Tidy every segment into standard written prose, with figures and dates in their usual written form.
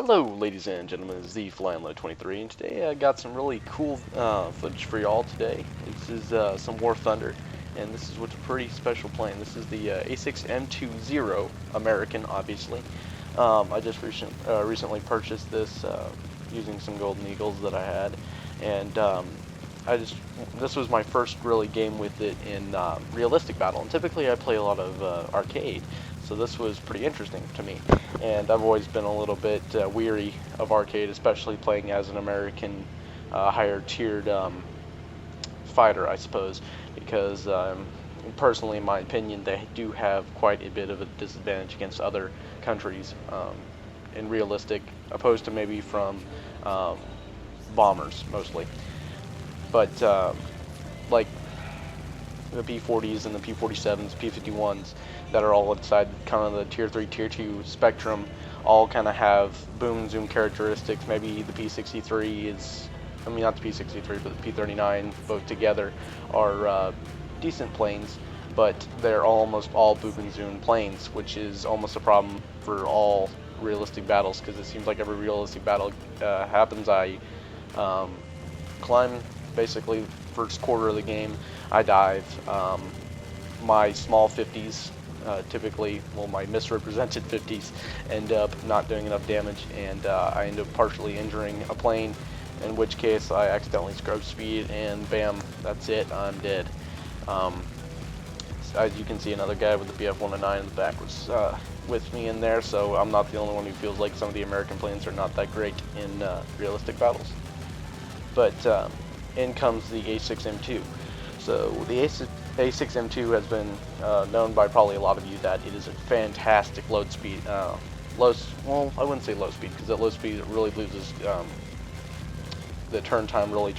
Hello, ladies and gentlemen, this is the FlyingLow23, and today I got some really cool footage for y'all today. This is some War Thunder, and this is what's a pretty special plane. This is the A6M2 American, obviously. I just recently purchased this using some Golden Eagles that I had, and this was my first really game with it in realistic battle. And typically I play a lot of arcade, so this was pretty interesting to me. And I've always been a little bit weary of arcade, especially playing as an American higher tiered fighter, I suppose, because personally, in my opinion, they do have quite a bit of a disadvantage against other countries in realistic, opposed to maybe from bombers mostly. But like the P-40s and the P-47s, P-51s that are all inside kind of the Tier 3, Tier 2 spectrum all kind of have boom and zoom characteristics. Maybe the P-63 is, I mean not the P-63, but the P-39 both together are decent planes, but they're almost all boom and zoom planes, which is almost a problem for all realistic battles, because it seems like every realistic battle happens, I climb basically first quarter of the game, I dive. My small 50s, typically, well, my misrepresented 50s, end up not doing enough damage, and I end up partially injuring a plane, in which case I accidentally scrub speed, and bam, that's it, I'm dead. As you can see, another guy with the BF-109 in the back was with me in there, so I'm not the only one who feels like some of the American planes are not that great in realistic battles. But in comes the A6M2. So the A6M2 has been known by probably a lot of you that it is a fantastic load speed. Well, I wouldn't say low speed, because at low speed it really loses, the turn time really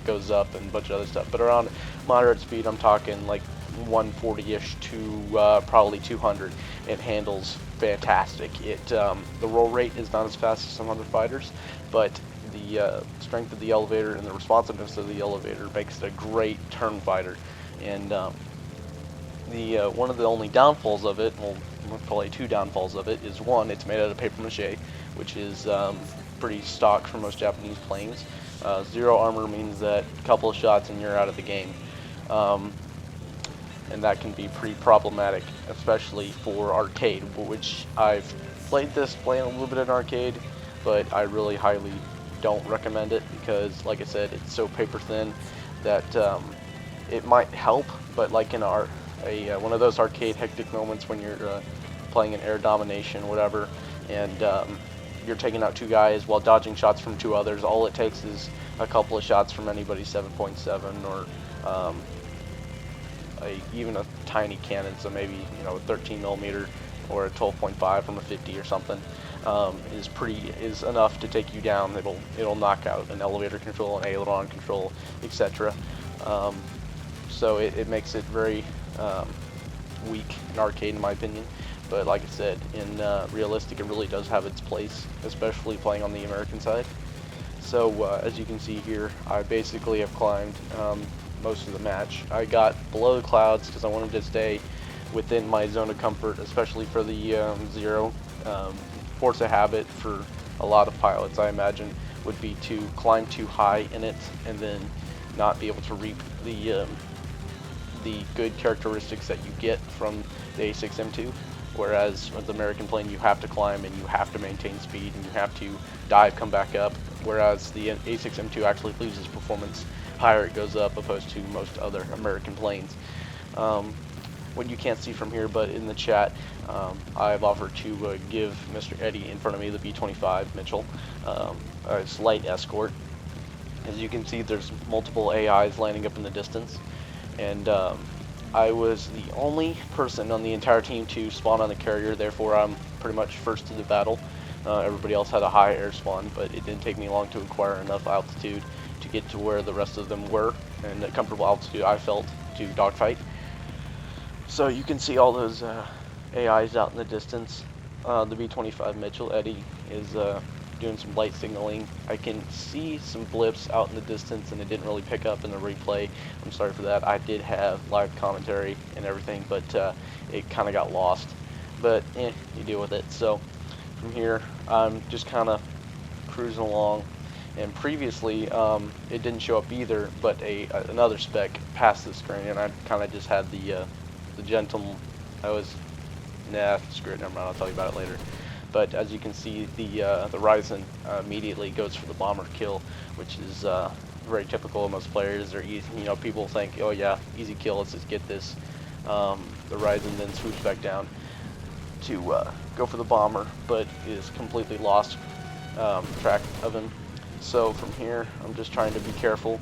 goes up and a bunch of other stuff. But around moderate speed, I'm talking like 140-ish to probably 200. It handles fantastic. The roll rate is not as fast as some other fighters, but the strength of the elevator and the responsiveness of the elevator makes it a great turn fighter. And one of the only downfalls of it, well, probably two downfalls of it, is one, it's made out of paper mache, which is pretty stock for most Japanese planes. Zero armor means that a couple of shots and you're out of the game. And that can be pretty problematic, especially for arcade, which I've played this plane a little bit in arcade, but I really highly don't recommend it, because like I said, it's so paper thin that it might help, but like in one of those arcade hectic moments when you're playing an air domination, whatever, and you're taking out two guys while dodging shots from two others, all it takes is a couple of shots from anybody's 7.7 or even a tiny cannon, so maybe a 13 millimeter or a 12.5 from a 50 or something, is enough to take you down. It'll knock out an elevator control, an aileron control, etc. So it makes it very weak in arcade, in my opinion. But like I said, in realistic, it really does have its place, especially playing on the American side. So as you can see here, I basically have climbed most of the match. I got below the clouds because I wanted to stay within my zone of comfort, especially for the Zero. Force of habit for a lot of pilots, I imagine, would be to climb too high in it and then not be able to reap the good characteristics that you get from the A6M2. Whereas with the American plane, you have to climb and you have to maintain speed and you have to dive, come back up. Whereas the A6M2 actually loses performance higher it goes up, opposed to most other American planes. What you can't see from here, but in the chat, I've offered to give Mr. Eddie in front of me, the B-25 Mitchell, a slight escort. As you can see, there's multiple AIs lining up in the distance, and I was the only person on the entire team to spawn on the carrier, therefore I'm pretty much first to the battle. Everybody else had a high air spawn, but it didn't take me long to acquire enough altitude to get to where the rest of them were, and a comfortable altitude I felt to dogfight. So you can see all those AIs out in the distance. The B-25 Mitchell, Eddie, is doing some light signaling. I can see some blips out in the distance, and it didn't really pick up in the replay. I'm sorry for that. I did have live commentary and everything, but it kind of got lost. But you deal with it. So From here, I'm just kind of cruising along, and previously it didn't show up either, but another spec passed the screen, and I kind of just had the gentle. Screw it, never mind. I'll tell you about it later. But as you can see, the Ryzen immediately goes for the bomber kill, which is very typical of most players. They're easy, people think, oh yeah, easy kill, let's just get this. The Ryzen then swoops back down to go for the bomber, but is completely lost track of him. So from here, I'm just trying to be careful,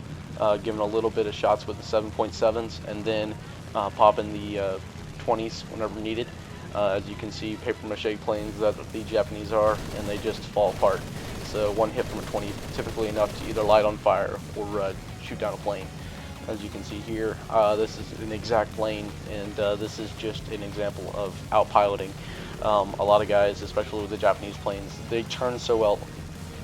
giving a little bit of shots with the 7.7s, and then popping the 20s whenever needed. As you can see, paper mache planes that the Japanese are, and they just fall apart. So one hit from a 20 is typically enough to either light on fire or shoot down a plane. As you can see here, this is an exact plane, and this is just an example of outpiloting. A lot of guys, especially with the Japanese planes, they turn so well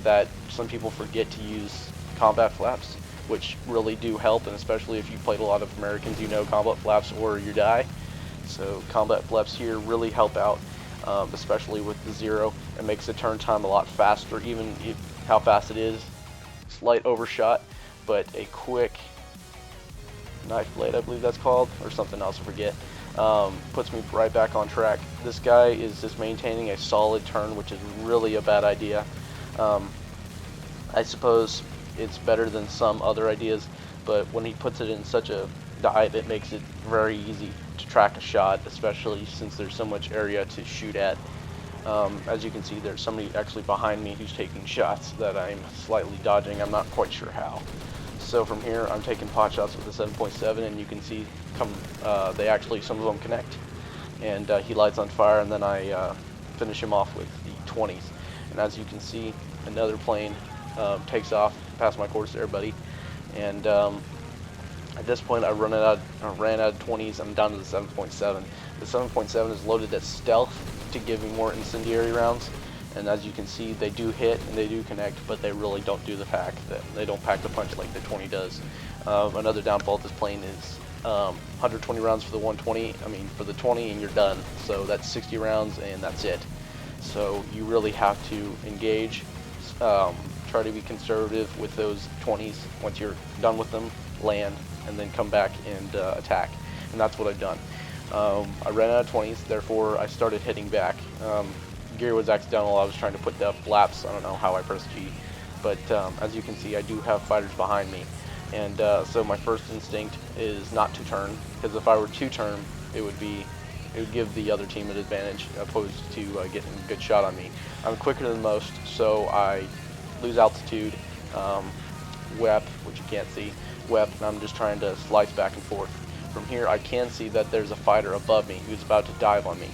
that some people forget to use combat flaps, which really do help, and especially if you've played a lot of Americans, combat flaps or you die. So combat flaps here really help out, especially with the zero. It makes the turn time a lot faster, even if how fast it is. Slight overshot, but a quick knife blade, I believe that's called, or something else, I forget, puts me right back on track. This guy is just maintaining a solid turn, which is really a bad idea. I suppose it's better than some other ideas, but when he puts it in such a dive, it makes it very easy to track a shot, especially since there's so much area to shoot at. As you can see, there's somebody actually behind me who's taking shots that I'm slightly dodging. I'm not quite sure how. So from here, I'm taking pot shots with the 7.7, and you can see some of them connect, and he lights on fire, and then I finish him off with the 20s. And as you can see, another plane takes off past my course there, buddy. And at this point, I ran out of 20s. I'm down to the 7.7. The 7.7 is loaded as stealth to give me more incendiary rounds. And as you can see, they do hit and they do connect, but they really don't do the pack. They don't pack the punch like the 20 does. Another downfall of this plane is 120 rounds for the 120. For the 20, and you're done. So that's 60 rounds, and that's it. So you really have to engage. Try to be conservative with those 20s. Once you're done with them, land, and then come back and attack. And that's what I've done. I ran out of 20s, therefore I started hitting back. Gear was accidental. I was trying to put the flaps. I don't know how I pressed G, but as you can see, I do have fighters behind me, and so my first instinct is not to turn, because if I were to turn, it would give the other team an advantage opposed to getting a good shot on me. I'm quicker than most, so I lose altitude, WEP, which you can't see, WEP, and I'm just trying to slice back and forth. From here, I can see that there's a fighter above me who's about to dive on me.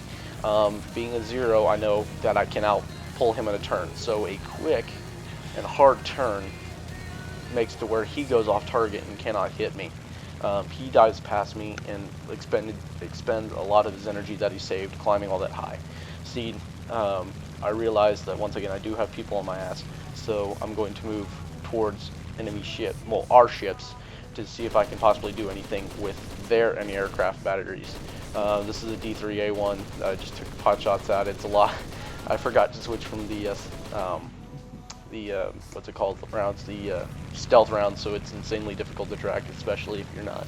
Being a zero, I know that I can out-pull him in a turn, so a quick and hard turn makes to where he goes off target and cannot hit me. He dives past me and expend a lot of his energy that he saved climbing all that high. See, I realize that once again I do have people on my ass, so I'm going to move towards enemy our ships, to see if I can possibly do anything with their anti-aircraft batteries. This is a D3A1. I just took pot shots at it. It's a lot. I forgot to switch from the what's it called, rounds, the stealth rounds, so it's insanely difficult to track, especially if you're not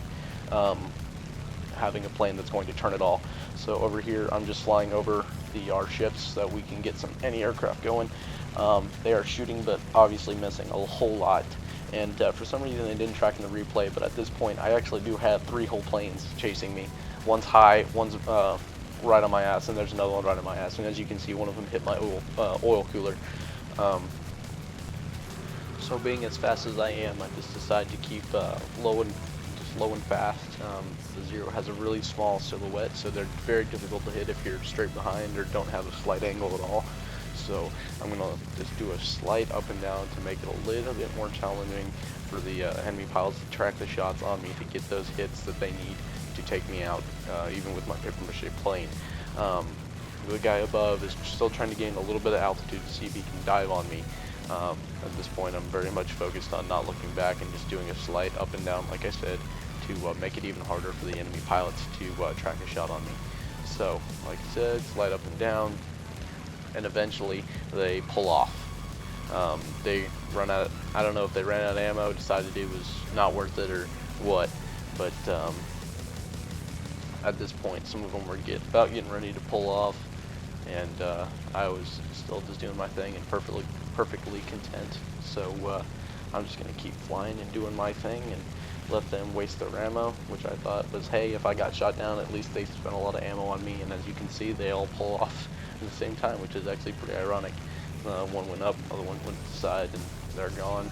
having a plane that's going to turn it all. So over here, I'm just flying over our ships so that we can get some anti-aircraft going. They are shooting, but obviously missing a whole lot. And for some reason, they didn't track in the replay, but at this point, I actually do have 3 whole planes chasing me. One's high, one's right on my ass, and there's another one right on my ass. And as you can see, one of them hit my oil cooler. So being as fast as I am, I just decided to keep low and fast. The Zero has a really small silhouette, so they're very difficult to hit if you're straight behind or don't have a slight angle at all. So I'm going to just do a slight up and down to make it a little bit more challenging for the enemy pilots to track the shots on me to get those hits that they need to take me out, even with my paper mache plane. The guy above is still trying to gain a little bit of altitude to see if he can dive on me. At this point, I'm very much focused on not looking back and just doing a slight up and down, like I said, to make it even harder for the enemy pilots to track a shot on me. So, like I said, slight up and down, and eventually they pull off. They run out. I don't know if they ran out of ammo, decided it was not worth it or what, but at this point, some of them were about getting ready to pull off, and I was still just doing my thing and perfectly content. So I'm just gonna keep flying and doing my thing and let them waste their ammo, which I thought was, hey, if I got shot down, at least they spent a lot of ammo on me. And as you can see, they all pull off at the same time, which is actually pretty ironic. One went up, other one went to the side, and they're gone.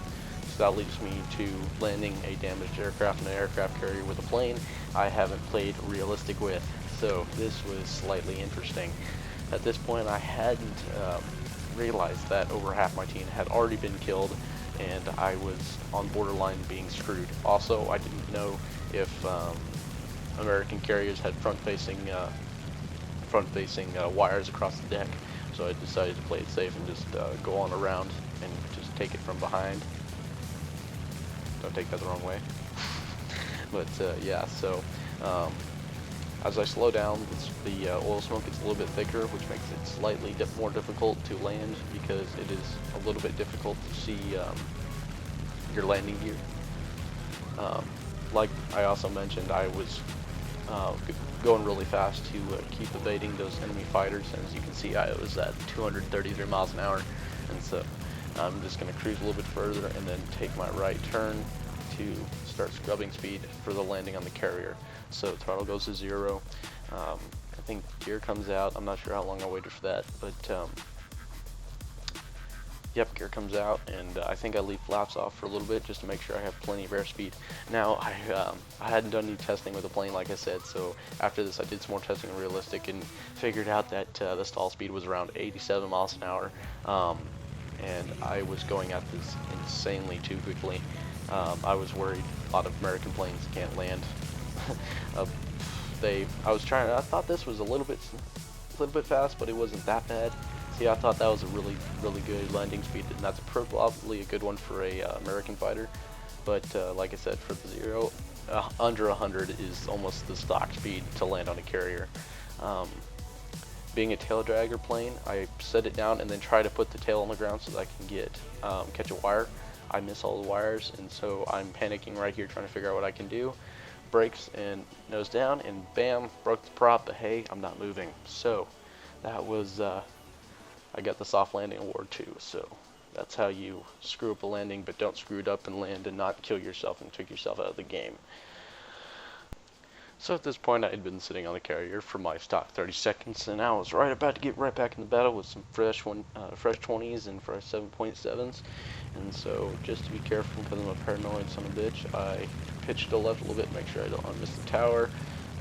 So that leaves me to landing a damaged aircraft and an aircraft carrier with a plane I haven't played realistic with. So this was slightly interesting. At this point, I hadn't realized that over half my team had already been killed, and I was on borderline being screwed. Also, I didn't know if American carriers had front-facing wires across the deck, so I decided to play it safe and just go on around and just take it from behind. Don't take that the wrong way. But yeah, so as I slow down, the oil smoke gets a little bit thicker, which makes it slightly more difficult to land because it is a little bit difficult to see your landing gear. Like I also mentioned, I was going really fast to keep evading those enemy fighters, and as you can see, I was at 233 miles an hour, and so I'm just going to cruise a little bit further and then take my right turn to start scrubbing speed for the landing on the carrier. So throttle goes to 0. I think gear comes out. I'm not sure how long I waited for that, but yep, gear comes out, and I think I leave flaps off for a little bit just to make sure I have plenty of airspeed. Now, I hadn't done any testing with the plane, like I said, so after this I did some more testing in realistic and figured out that the stall speed was around 87 miles an hour, and I was going at this insanely too quickly. I was worried a lot of American planes can't land. I thought this was a little bit fast, but it wasn't that bad. See, I thought that was a really good landing speed, and that's probably a good one for a American fighter. But like I said, for the 0, under 100 is almost the stock speed to land on a carrier. Being a tail dragger plane, I set it down and then try to put the tail on the ground so that I can catch a wire. I miss all the wires, and so I'm panicking right here trying to figure out what I can do. Brakes and nose down, and bam, broke the prop, but hey, I'm not moving. So that was, I got the soft landing award too. So that's how you screw up a landing, but don't screw it up and land and not kill yourself and take yourself out of the game. So at this point, I had been sitting on the carrier for my stock 30 seconds, and I was about to get right back in the battle with some fresh 20s and fresh 7.7s. And so, just to be careful, because I'm a paranoid son of a bitch, I pitched to the left a little bit, make sure I don't miss the tower,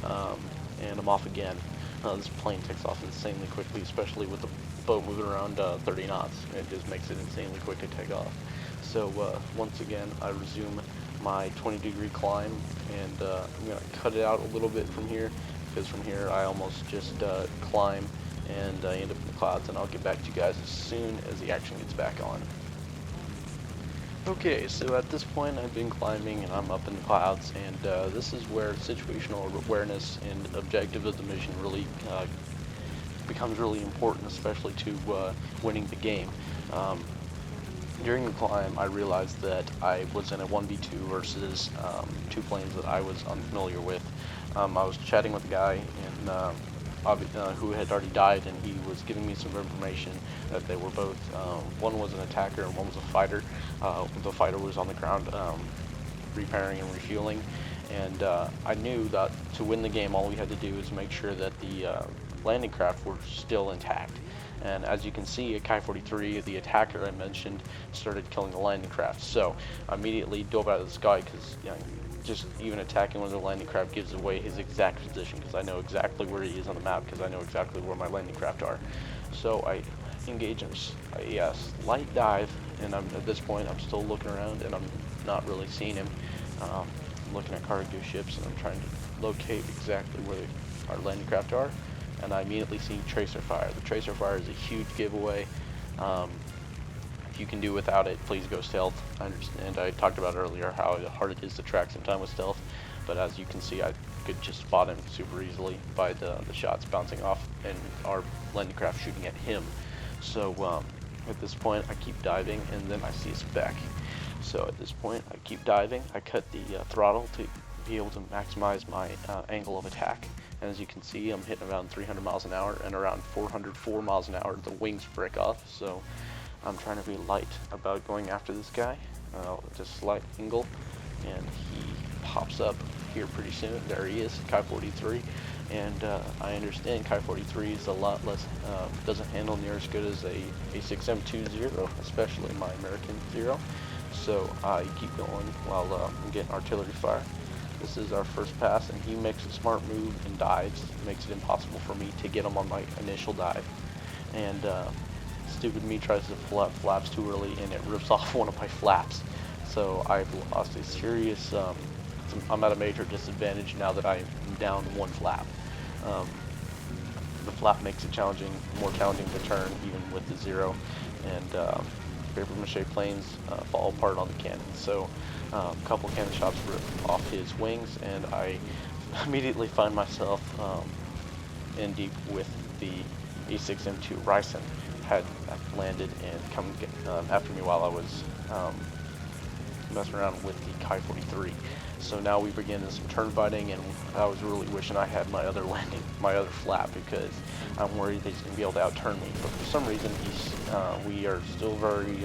and I'm off again. This plane takes off insanely quickly, especially with the boat moving around 30 knots. It just makes it insanely quick to take off. So once again, I resume my 20-degree climb, and I'm going to cut it out a little bit from here, because from here I almost just climb and I end up in the clouds, and I'll get back to you guys as soon as the action gets back on. Okay, so at this point I've been climbing and I'm up in the clouds, and this is where situational awareness and objective of the mission really becomes really important, especially to winning the game. During the climb, I realized that I was in a 1v2 versus 2 planes that I was unfamiliar with. I was chatting with a guy who had already died, and he was giving me some information that they were both, one was an attacker and one was a fighter. The fighter was on the ground repairing and refueling, and I knew that to win the game, all we had to do is make sure that the landing craft were still intact. And as you can see, a Ki-43, the attacker I mentioned, started killing the landing craft. So I immediately dove out of the sky, because just even attacking one of the landing craft gives away his exact position, because I know exactly where he is on the map, because I know exactly where my landing craft are. So I engage in a slight dive, and at this point I'm still looking around, and I'm not really seeing him. I'm looking at cargo ships, and I'm trying to locate exactly where our landing craft are. And I immediately see tracer fire. The tracer fire is a huge giveaway. If you can do without it, please go stealth. I understand. I talked about earlier how hard it is to track sometimes with stealth, but as you can see, I could just spot him super easily by the shots bouncing off and our landing craft shooting at him. So at this point I keep diving, and then I see a speck. So at this point I keep diving, I cut the throttle to be able to maximize my angle of attack. And as you can see, I'm hitting around 300 miles an hour, and around 404 miles an hour the wings break off. So I'm trying to be light about going after this guy, just slight angle, and he pops up here pretty soon. There he is, Kai 43. And I understand Kai 43 is a lot less, doesn't handle near as good as a A6M2 Zero, especially my American Zero. So I keep going while I'm getting artillery fire. This is our first pass, and he makes a smart move and dives. It makes it impossible for me to get him on my initial dive. And stupid me tries to pull out flaps too early, and it rips off one of my flaps. So I've lost a serious, I'm at a major disadvantage now that I'm down one flap. The flap makes it more challenging to turn, even with the Zero. And paper mache planes fall apart on the cannon. So a couple cannon shots rip off his wings, and I immediately find myself in deep with the A6M2 Ryzen. Had landed and come after me while I was messing around with the Kai 43. So now we begin some turn fighting, and I was really wishing I had my other landing, my other flap, because I'm worried that he's going to be able to outturn me. But for some reason, we are still very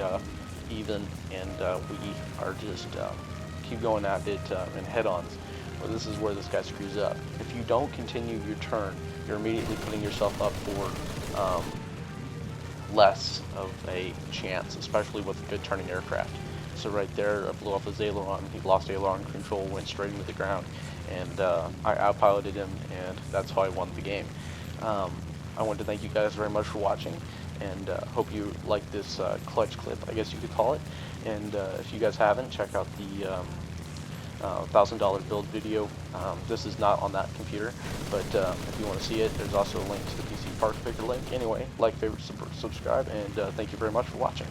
even, and we are just keep going at it in head-ons. Well, this is where this guy screws up. If you don't continue your turn, you're immediately putting yourself up for less of a chance, especially with a good turning aircraft. So right there, I blew off his aileron. He lost aileron control, went straight into the ground, and I outpiloted him, and that's how I won the game. I want to thank you guys very much for watching, and hope you like this clutch clip, I guess you could call it. And if you guys haven't, check out the $1,000 build video. This is not on that computer, but if you want to see it, there's also a link to the PC Parts Picker link. Anyway, like, favorite, subscribe, and thank you very much for watching.